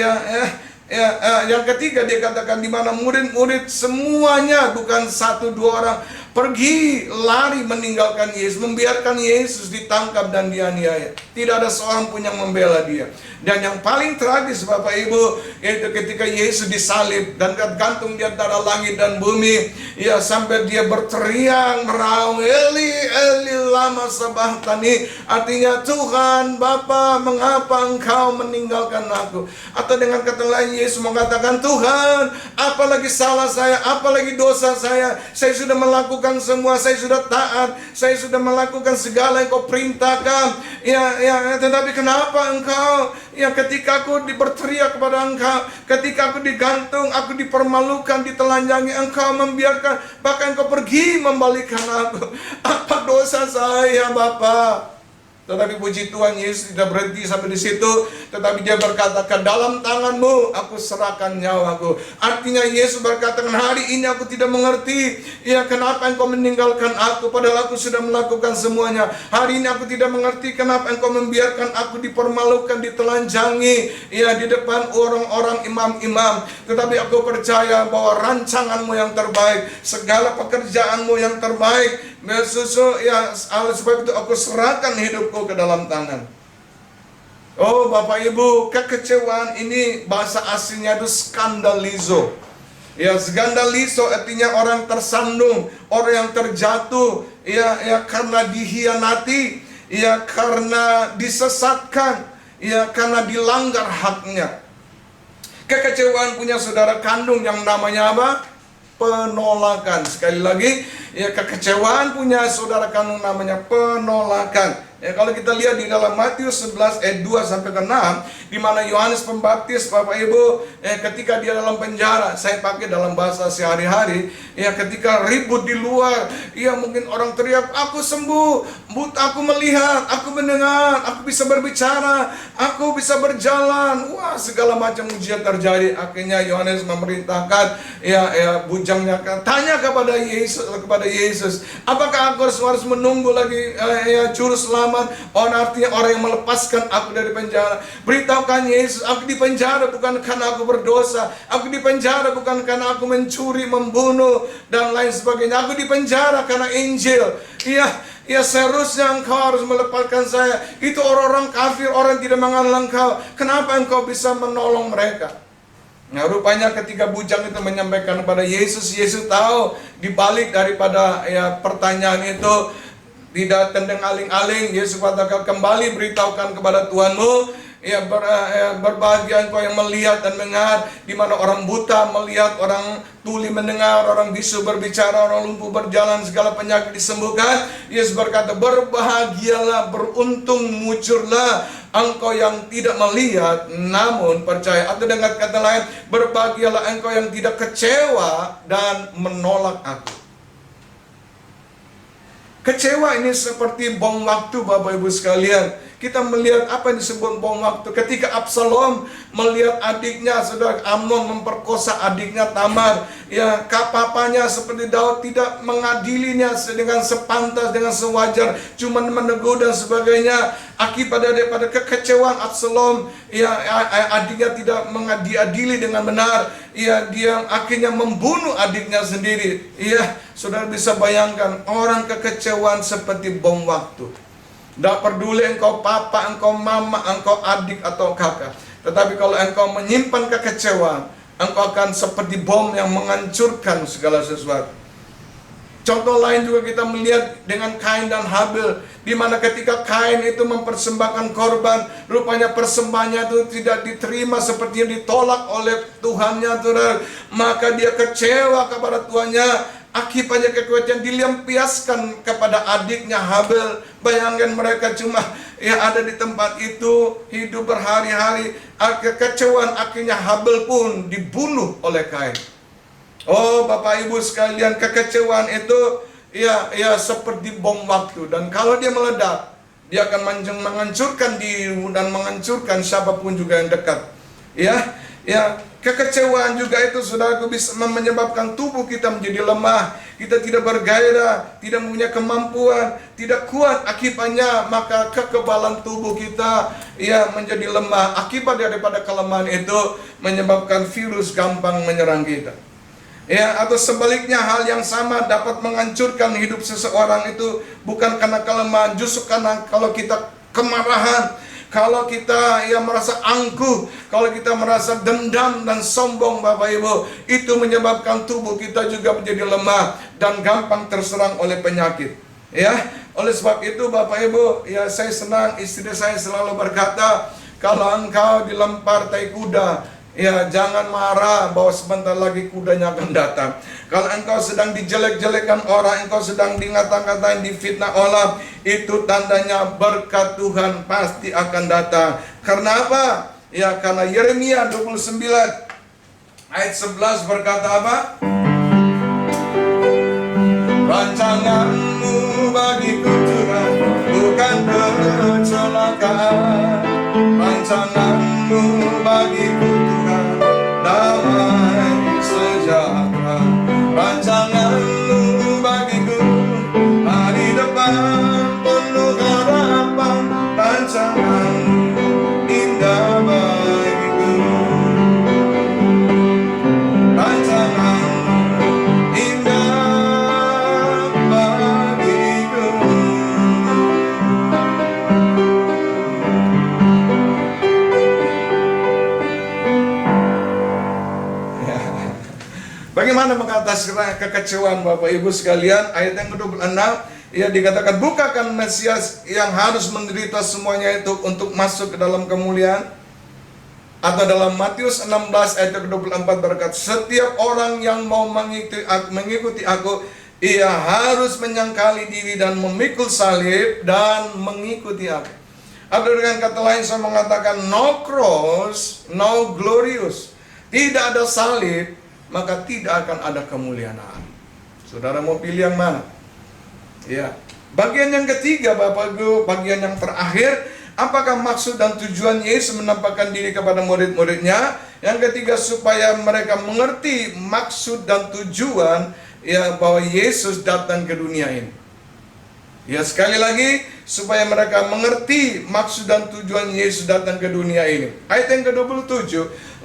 yang ketiga dia katakan, di mana murid-murid semuanya, bukan 1-2 orang, pergi lari meninggalkan Yesus, membiarkan Yesus ditangkap dan dianiaya. Tidak ada seorang pun yang membela dia. Dan yang paling tragis Bapak Ibu, yaitu ketika Yesus disalib dan gantung di antara langit dan bumi, ya sampai dia berteriak meraung, Eli Eli lama sabachthani, artinya, Tuhan Bapa, mengapa engkau meninggalkan aku? Atau dengan kata lain, Yesus mengatakan, Tuhan, apalagi salah saya, apalagi dosa saya sudah melakukan semua, saya sudah taat, saya sudah melakukan segala yang kau perintahkan, tetapi kenapa engkau, ketika aku berteriak kepada engkau, ketika aku digantung, aku dipermalukan, ditelanjangi, engkau membiarkan, bahkan engkau pergi membalikan aku. Apa dosa saya, Bapa? Tetapi puji Tuhan, Yesus tidak berhenti sampai di situ, tetapi dia berkata, ke dalam tanganmu aku serahkan nyawaku. Artinya Yesus berkata, hari ini aku tidak mengerti, kenapa engkau meninggalkan aku, padahal aku sudah melakukan semuanya. Hari ini aku tidak mengerti kenapa engkau membiarkan aku dipermalukan, ditelanjangi, di depan orang-orang imam-imam. Tetapi aku percaya bahwa rancanganmu yang terbaik, segala pekerjaanmu yang terbaik, sebab itu aku serahkan hidupku ke dalam tangan. Oh Bapak Ibu, kekecewaan ini bahasa aslinya itu skandalizo. Skandalizo artinya orang tersandung, orang yang terjatuh, karena dihianati, karena disesatkan, karena dilanggar haknya. Kekecewaan punya saudara kandung yang namanya apa? Penolakan. Sekali lagi, ya, kekecewaan punya saudara kandung namanya penolakan. Ya, kalau kita lihat di dalam Matius 11 ayat 2 sampai ke 6, di mana Yohanes Pembaptis, Bapak Ibu, ketika dia dalam penjara, saya pakai dalam bahasa sehari-hari, ya, ketika ribut di luar, ya, mungkin orang teriak, aku sembuh, aku melihat, aku mendengar, aku bisa berbicara, aku bisa berjalan, wah, segala macam mujizat terjadi. Akhirnya Yohanes memerintahkan, bujangnya tanya kepada Yesus, apakah aku harus menunggu lagi juru selamat? Artinya orang yang melepaskan aku dari penjara. Beritahukan Yesus, aku di penjara bukan karena aku berdosa, aku di penjara bukan karena aku mencuri, membunuh, dan lain sebagainya. Aku di penjara karena Injil. Ya, seharusnya engkau harus melepaskan saya. Itu orang-orang kafir, orang yang tidak mengenal engkau. Kenapa engkau bisa menolong mereka? Nah, rupanya ketika bujang itu menyampaikan kepada Yesus, Yesus tahu dibalik daripada pertanyaan itu tidak tendang aling-aling. Yesus katakan, kembali beritahukan kepada Tuhanmu, berbahagia engkau yang melihat dan mendengar, di mana orang buta melihat, orang tuli mendengar, orang bisu berbicara, orang lumpuh berjalan, segala penyakit disembuhkan. Yesus berkata, berbahagialah, beruntung, mujurlah engkau yang tidak melihat namun percaya. Atau dengan kata lain, berbahagialah engkau yang tidak kecewa dan menolak aku. Kecewa ini seperti bom waktu, Bapak Ibu sekalian. Kita melihat apa yang disebut bom waktu. Ketika Absalom melihat adiknya, saudara Amnon memperkosa adiknya Tamar, ya, papanya seperti Daud tidak mengadilinya dengan sepantas, dengan sewajar, cuma menegur dan sebagainya. Akibat daripada kekecewaan Absalom, adiknya tidak diadili dengan benar. Dia akhirnya membunuh adiknya sendiri. Saudara bisa bayangkan, orang kekecewaan seperti bom waktu. Tidak peduli engkau papa, engkau mama, engkau adik atau kakak. Tetapi kalau engkau menyimpan kekecewaan, engkau akan seperti bom yang menghancurkan segala sesuatu. Contoh lain juga kita melihat dengan Kain dan Habil, di mana ketika Kain itu mempersembahkan korban, rupanya persembahannya itu tidak diterima seperti yang ditolak oleh Tuhannya, maka dia kecewa kepada Tuhannya. Akibatnya kekecewaan dilampiaskan kepada adiknya Habil. Bayangkan mereka cuma ada di tempat itu, hidup berhari-hari. Kekecewaan, akhirnya Habil pun dibunuh oleh Kain. Oh, Bapak Ibu sekalian, kekecewaan itu seperti bom waktu, dan kalau dia meledak, dia akan menghancurkan dirimu dan menghancurkan siapapun juga yang dekat. Kekecewaan juga itu, saudaraku, bisa menyebabkan tubuh kita menjadi lemah. Kita tidak bergairah, tidak punya kemampuan, tidak kuat. Akibatnya maka kekebalan tubuh kita menjadi lemah. Akibat daripada kelemahan itu menyebabkan virus gampang menyerang kita. Atau sebaliknya, hal yang sama dapat menghancurkan hidup seseorang itu bukan karena kelemahan, justru karena kalau kita kemarahan, kalau kita merasa angkuh, kalau kita merasa dendam dan sombong, Bapak Ibu, itu menyebabkan tubuh kita juga menjadi lemah dan gampang terserang oleh penyakit. Oleh sebab itu, Bapak Ibu, saya senang istri saya selalu berkata, kalau engkau dilempar tai kuda, jangan marah bahwa sebentar lagi kudanya akan datang. Kalau engkau sedang dijelek-jelekan orang, engkau sedang ngata-ngatain, difitnah orang, itu tandanya berkat Tuhan pasti akan datang. Karena apa? Karena Yeremia 29 ayat 11 berkata apa? Rancanganmu bagiku Tuhan bukan kecelakaan. Rancanganmu bagiku Tuhan damai sejahtera. Rancanganmu bagiku hari depan penuh harapan. Rancanganmu indah bagiku. Rancanganmu indah bagiku. Bagaimana mengatasi kekecewaan, Bapak Ibu sekalian? Ayat yang ke-26, dikatakan, bukakan Mesias yang harus menderita semuanya itu untuk masuk ke dalam kemuliaan. Atau dalam Matius 16 ayat 24 berkata, setiap orang yang mau mengikuti aku, ia harus menyangkali diri dan memikul salib dan mengikuti aku. Atau dengan kata lain saya mengatakan, no cross, no glorious. Tidak ada salib, maka tidak akan ada kemuliaan Allah. Saudara mau pilih yang mana? Ya. Bagian yang ketiga, Bapak Ibu, bagian yang terakhir, apakah maksud dan tujuan Yesus menampakkan diri kepada murid-muridnya? Yang ketiga, supaya mereka mengerti maksud dan tujuan ya bahwa Yesus datang ke dunia ini. Ya, sekali lagi, supaya mereka mengerti maksud dan tujuan Yesus datang ke dunia ini. Ayat yang ke-27,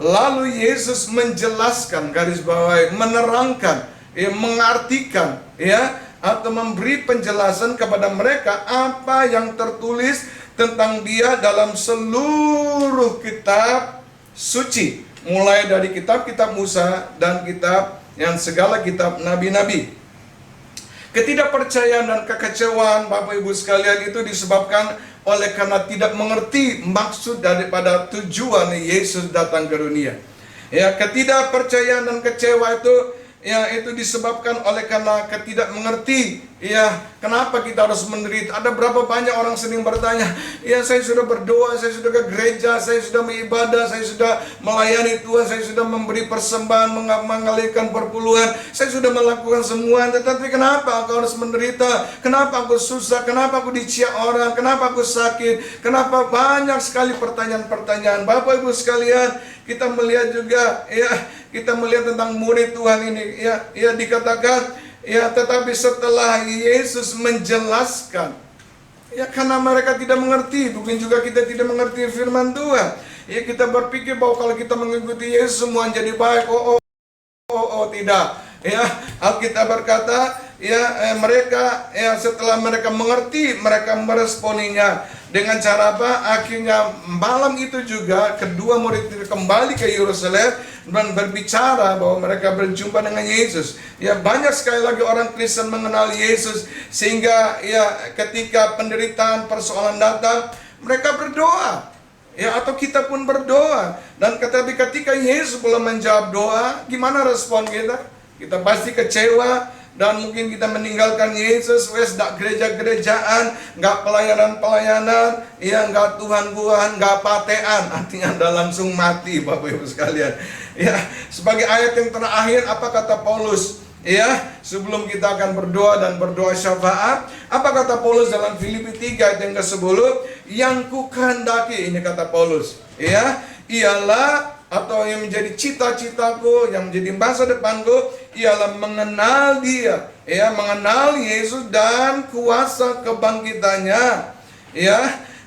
lalu Yesus menjelaskan, garis bawahi, menerangkan, ya, mengartikan, ya, atau memberi penjelasan kepada mereka apa yang tertulis tentang dia dalam seluruh kitab suci, mulai dari kitab-kitab Musa dan kitab yang segala kitab nabi-nabi. Ketidakpercayaan dan kekecewaan Bapak Ibu sekalian itu disebabkan oleh karena tidak mengerti maksud daripada tujuan Yesus datang ke dunia. Ya, ketidakpercayaan dan kecewa itu ya itu disebabkan oleh karena ketidakmengerti. Ya, kenapa kita harus menderita? Ada berapa banyak orang sering bertanya, ya saya sudah berdoa, saya sudah ke gereja, saya sudah beribadah, saya sudah melayani Tuhan, saya sudah memberi persembahan, mengalirkan perpuluhan, saya sudah melakukan semua, tetapi kenapa aku harus menderita? Kenapa aku susah? Kenapa aku diciak orang? Kenapa aku sakit? Kenapa? Banyak sekali pertanyaan-pertanyaan. Bapak Ibu sekalian, kita melihat juga, ya, kita melihat tentang murid Tuhan ini, ya dikatakan, ya, tetapi setelah Yesus menjelaskan, ya karena mereka tidak mengerti, mungkin juga kita tidak mengerti firman Tuhan. Ya, kita berpikir bahwa kalau kita mengikuti Yesus semua jadi baik. Oh, tidak. Ya, Alkitab berkata, ya mereka, ya setelah mereka mengerti, mereka meresponinya dengan cara apa? Akhirnya malam itu juga kedua murid itu kembali ke Yerusalem dan berbicara bahwa mereka berjumpa dengan Yesus. Ya, banyak sekali lagi orang Kristen mengenal Yesus, sehingga ya ketika penderitaan, persoalan datang, mereka berdoa. Ya, atau kita pun berdoa. Dan tetapi ketika Yesus belum menjawab doa, gimana respon kita? Kita pasti kecewa, dan mungkin kita meninggalkan Yesus, wes dak gereja-gerejaan, nggak pelayanan-pelayanan, ya nggak Tuhan-Tuhan, nggak patean, artinya Anda langsung mati, Bapak Ibu sekalian. Ya, sebagai ayat yang terakhir, apa kata Paulus? Ya, sebelum kita akan berdoa dan berdoa syafaat, apa kata Paulus dalam Filipi 3 ayat yang ke-10? Yang kukehendaki, ini kata Paulus, ya, ialah atau yang menjadi cita-citaku, yang menjadi masa depanku, ialah mengenal Dia, ya, mengenal Yesus dan kuasa kebangkitannya, ya,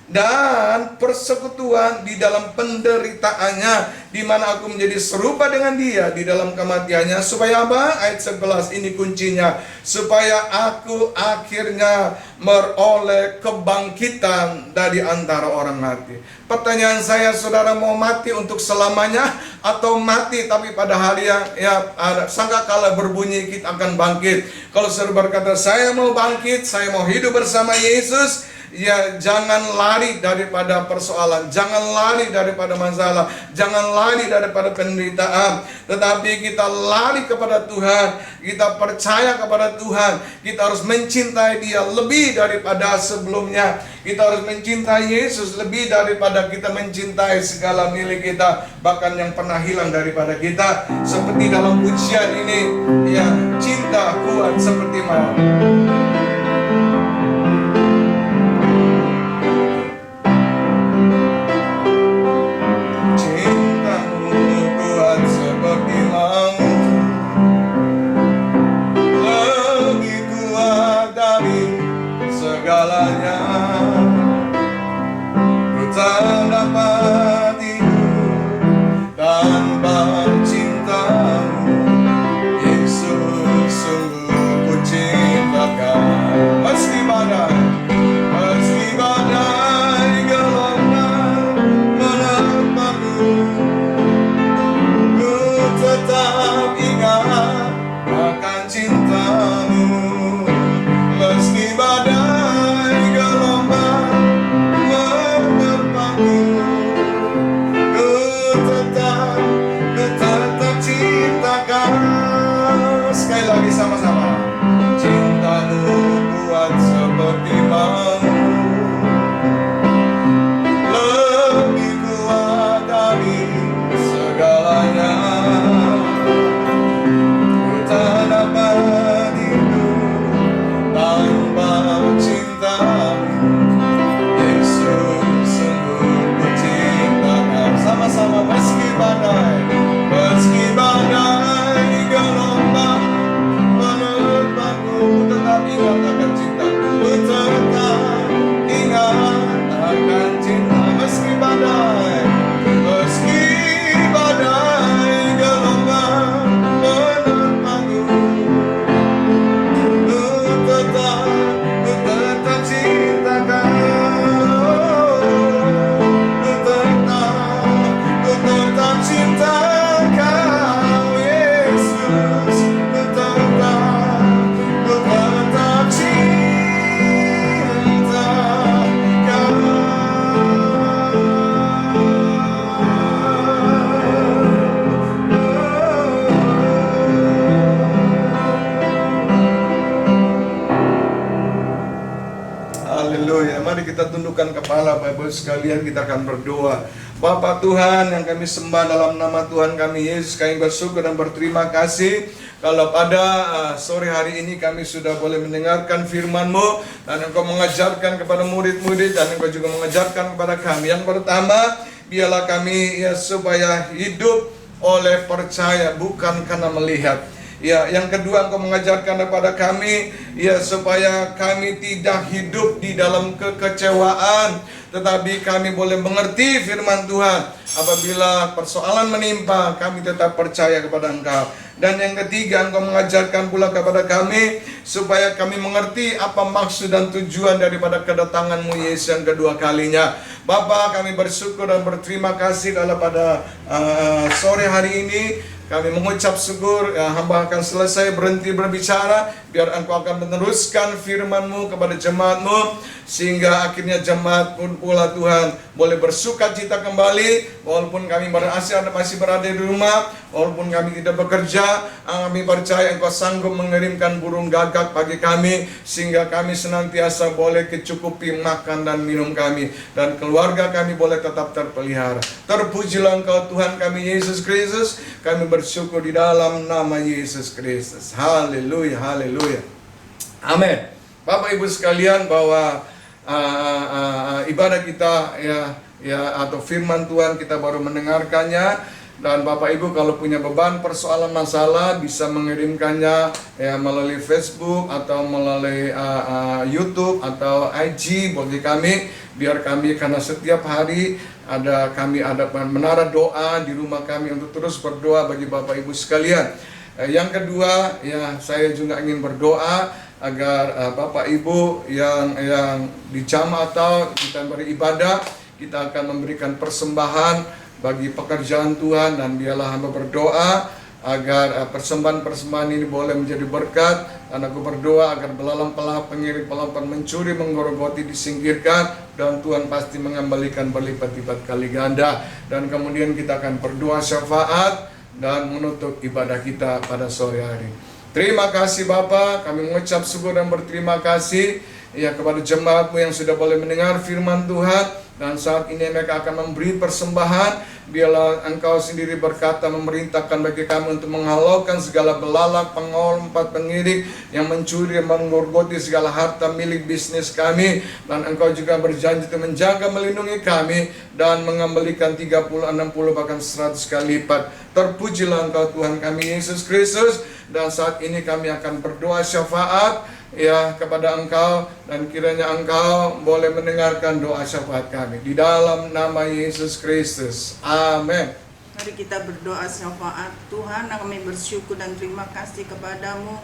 dan persekutuan di dalam penderitaannya, di mana aku menjadi serupa dengan Dia di dalam kematiannya, supaya apa? Ayat 11 ini kuncinya, supaya aku akhirnya meroleh kebangkitan dari antara orang mati. Pertanyaan saya, saudara mau mati untuk selamanya atau mati tapi pada hari yang ada sangkakala berbunyi kita akan bangkit? Kalau saudara berkata saya mau bangkit, saya mau hidup bersama Yesus, ya jangan lari daripada persoalan, jangan lari daripada masalah, jangan lari daripada penderitaan, tetapi kita lari kepada Tuhan, kita percaya kepada Tuhan, kita harus mencintai Dia lebih daripada sebelumnya, kita harus mencintai Yesus lebih daripada kita mencintai segala milik kita, bahkan yang pernah hilang daripada kita. Seperti dalam pujian ini, ya, cinta kuat seperti malam. Haleluya. Mari kita tundukkan kepala Bapak sekalian, kita akan berdoa. Bapa Tuhan yang kami sembah dalam nama Tuhan kami Yesus, kami bersyukur dan berterima kasih kalau pada sore hari ini kami sudah boleh mendengarkan firman-Mu dan Engkau mengajarkan kepada murid-murid dan Engkau juga mengajarkan kepada kami. Yang pertama, biarlah kami supaya hidup oleh percaya bukan karena melihat. Ya, yang kedua Engkau mengajarkan kepada kami supaya kami tidak hidup di dalam kekecewaan, tetapi kami boleh mengerti firman Tuhan. Apabila persoalan menimpa, kami tetap percaya kepada Engkau. Dan yang ketiga, Engkau mengajarkan pula kepada kami supaya kami mengerti apa maksud dan tujuan daripada kedatangan-Mu Yesus yang kedua kalinya. Bapa, kami bersyukur dan berterima kasih kalau pada sore hari ini kami mengucap syukur, hamba akan selesai berhenti berbicara, biar Engkau akan meneruskan firman-Mu kepada jemaat-Mu, sehingga akhirnya jemaat pun pula Tuhan boleh bersuka cita kembali, walaupun kami masih berada di rumah, walaupun kami tidak bekerja, kami percaya Engkau sanggup mengirimkan burung gagak bagi kami, sehingga kami senantiasa boleh kecukupi makan dan minum kami, dan keluarga kami boleh tetap terpelihara. Terpujilah Engkau Tuhan kami Yesus Kristus, kami bersyukur di dalam nama Yesus Kristus. Haleluya, haleluya. Amin. Bapak Ibu sekalian, bahwa ibadah kita atau firman Tuhan kita baru mendengarkannya, dan Bapak Ibu kalau punya beban, persoalan, masalah bisa mengirimkannya melalui Facebook atau melalui YouTube atau IG bagi kami, biar kami, karena setiap hari kami ada menara doa di rumah kami untuk terus berdoa bagi Bapak Ibu sekalian. Yang kedua, saya juga ingin berdoa agar Bapak Ibu yang di jamaah atau kita beribadah, kita akan memberikan persembahan bagi pekerjaan Tuhan, dan biarlah hamba berdoa agar persembahan-persembahan ini boleh menjadi berkat, dan aku berdoa agar belalang pelahap pengiring pelompat mencuri menggorogoti disingkirkan, dan Tuhan pasti mengembalikan berlipat-lipat kali ganda. Dan kemudian kita akan berdoa syafaat dan menutup ibadah kita pada sore hari. Terima kasih Bapa, kami mengucap syukur dan berterima kasih kepada jemaat-Mu yang sudah boleh mendengar firman Tuhan. Dan saat ini mereka akan memberi persembahan. Biarlah Engkau sendiri berkata memerintahkan bagi kami untuk menghalaukan segala belalak, pengolpat, pengiring yang mencuri, menggorgoti segala harta milik bisnis kami. Dan Engkau juga berjanji untuk menjaga, melindungi kami, dan mengembalikan 30, 60, bahkan 100 kali lipat. Terpujilah Engkau Tuhan kami Yesus Kristus. Dan saat ini kami akan berdoa syafaat kepada Engkau, dan kiranya Engkau boleh mendengarkan doa syafaat kami di dalam nama Yesus Kristus. Amin.
Mari kita berdoa syafaat. Tuhan, kami bersyukur dan terima kasih kepadamu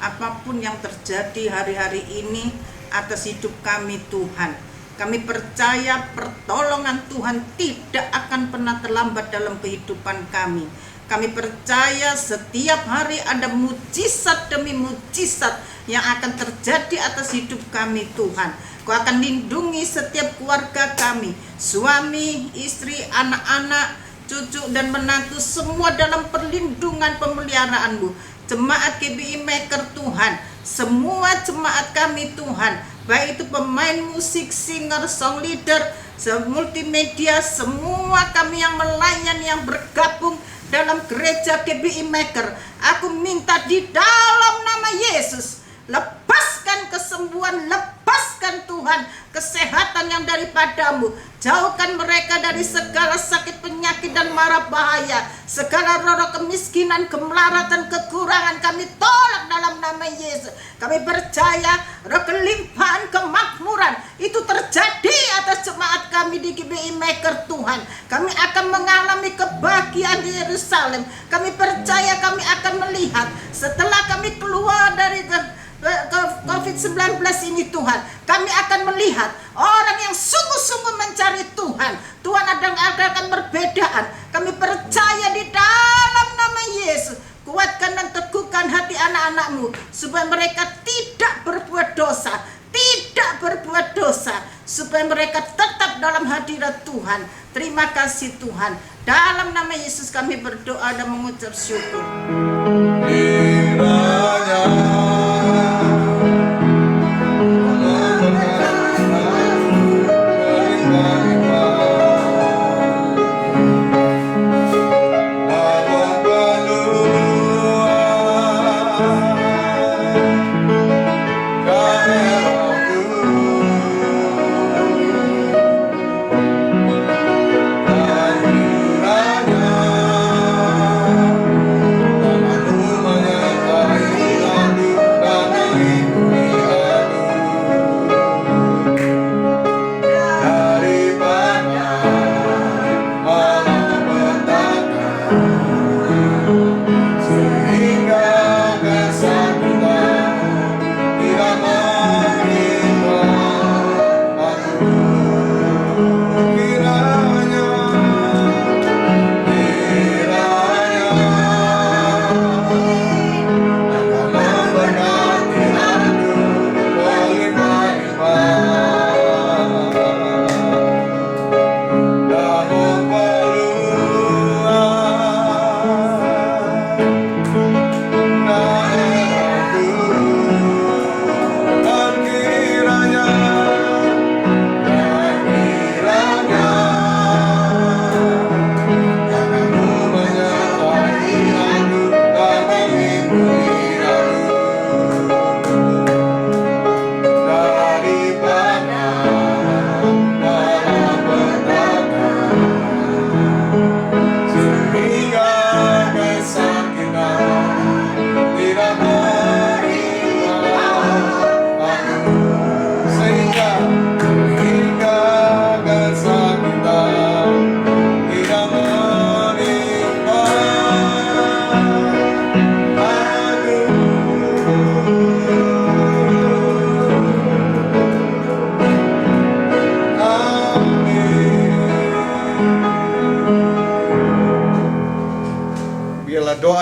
apapun yang terjadi hari-hari ini atas hidup kami Tuhan. Kami percaya pertolongan Tuhan tidak akan pernah terlambat dalam kehidupan kami. Kami percaya setiap hari ada mujizat demi mujizat yang akan terjadi atas hidup kami Tuhan. Kau akan lindungi setiap keluarga kami, suami, istri, anak-anak, cucu dan menantu, semua dalam perlindungan pemeliharaan-Mu. Jemaat GBI Maker Tuhan, semua jemaat kami Tuhan, baik itu pemain musik, singer, song leader, multimedia, semua kami yang melayani, yang bergabung dalam gereja GBI Maker, aku minta di dalam nama Yesus, lepaskan kesembuhan, lepaskan Tuhan kesehatan yang daripadamu. Jauhkan mereka dari segala sakit, penyakit dan mara bahaya, segala roh kemiskinan, kemelaratan, kekurangan kami tolak dalam nama Yesus. Kami percaya roh kelimpahan, kemakmuran itu terjadi atas jemaat kami di GBI Maker Tuhan. Kami akan mengalami kebahagiaan di Yerusalem. Kami percaya kami akan melihat setelah kami keluar dari COVID-19 ini Tuhan, kami akan melihat orang yang sungguh-sungguh mencari Tuhan. Tuhan akan perbedaan. Kami percaya di dalam nama Yesus, kuatkan dan teguhkan hati anak-anak-Mu supaya mereka tidak berbuat dosa, supaya mereka tetap dalam hadirat Tuhan. Terima kasih Tuhan. Dalam nama Yesus kami berdoa dan mengucap syukur.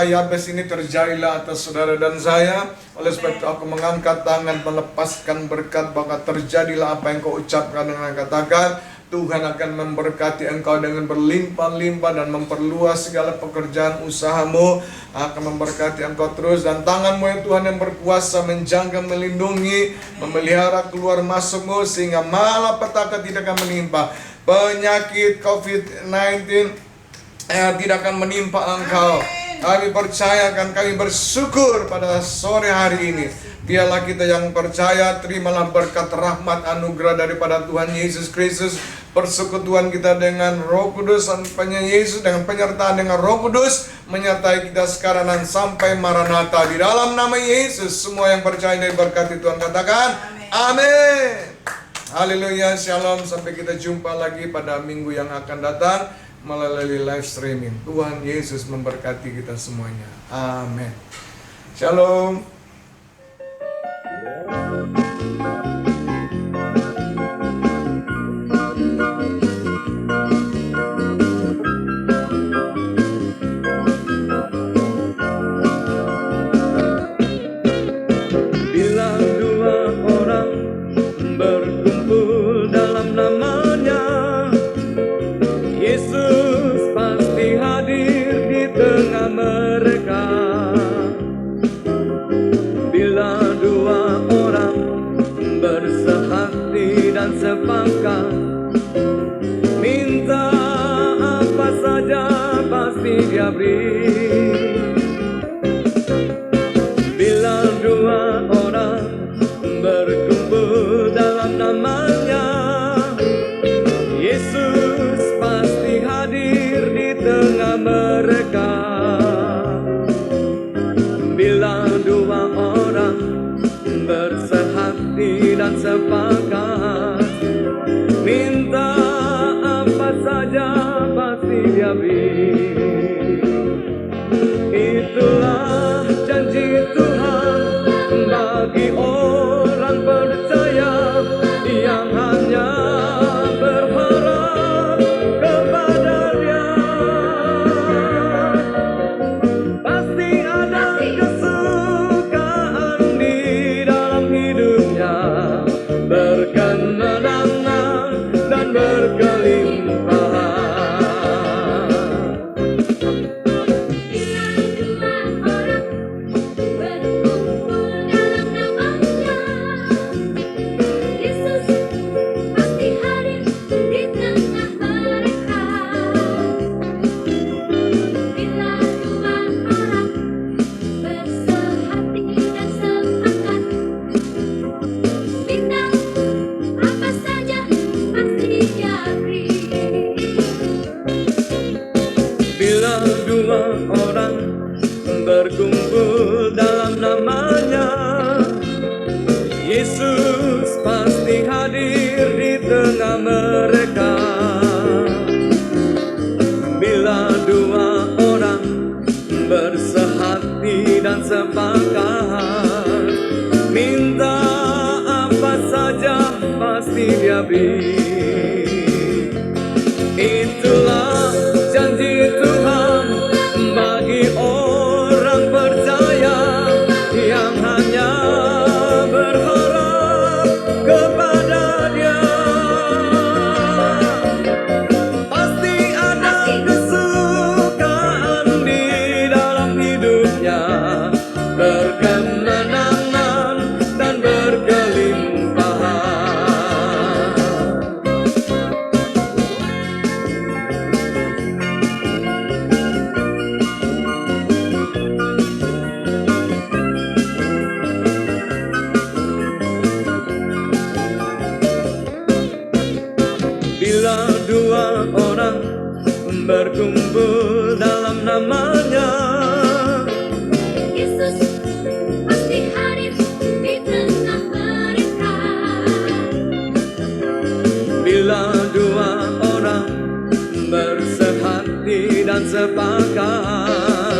Yabes ini terjadilah atas saudara dan saya. Oleh sebab itu aku mengangkat tangan melepaskan berkat, maka terjadilah apa yang kau ucapkan dengan katakan. Tuhan akan memberkati engkau dengan berlimpah-limpah dan memperluas segala pekerjaan usahamu, akan memberkati engkau terus, dan tanganmu ya Tuhan yang berkuasa menjaga, melindungi, memelihara keluar masukmu, sehingga malapetaka tidak akan menimpa, penyakit COVID-19 tidak akan menimpa engkau. Kami percayakan, kami bersyukur pada sore hari ini. Biarlah kita yang percaya, terimalah berkat rahmat anugerah daripada Tuhan Yesus Kristus, persekutuan kita dengan Roh Kudus, dan Yesus dengan penyertaan dengan Roh Kudus menyertai kita sekarang dan sampai Maranatha. Di dalam nama Yesus, semua yang percaya diberkati Tuhan, katakan amin. Haleluya, shalom. Sampai kita jumpa lagi pada minggu yang akan datang melalui live streaming. Tuhan Yesus memberkati kita semuanya. Amin. Shalom.
Bila dua orang berkumpul dalam namanya, Yesus pasti hadir di tengah mereka. Bila dua orang bersehati dan sepakat, minta apa saja pasti Dia beri. Bila dua orang berkumpul dalam namanya, Yesus pasti hadir di tengah mereka. Bila dua orang bersehati dan sepakat, minta apa saja pasti Dia beri. Itulah janji Tuhan bagi orang percaya yang hanya berharap kepada Dia. Pasti ada kesukaan di dalam hidupnya, berkemenangan dan berkelimpahan. Bila dua orang berkumpul dalam namanya, Yesus pasti hadir di tengah mereka. Bila dua orang bersehati dan sepakat, minta apa saja pasti Dia beri. Itulah janji Tuhan bagi orang percaya yang hanya berharap kepada Dia. Pasti ada kesukaan di dalam hidupnya, berkemenangan dan berkelimpahan. Bila dua orang berkumpul dalam namanya,
Yesus pasti hadir di tengah mereka.
bila dua orang bersehati dan sepakat,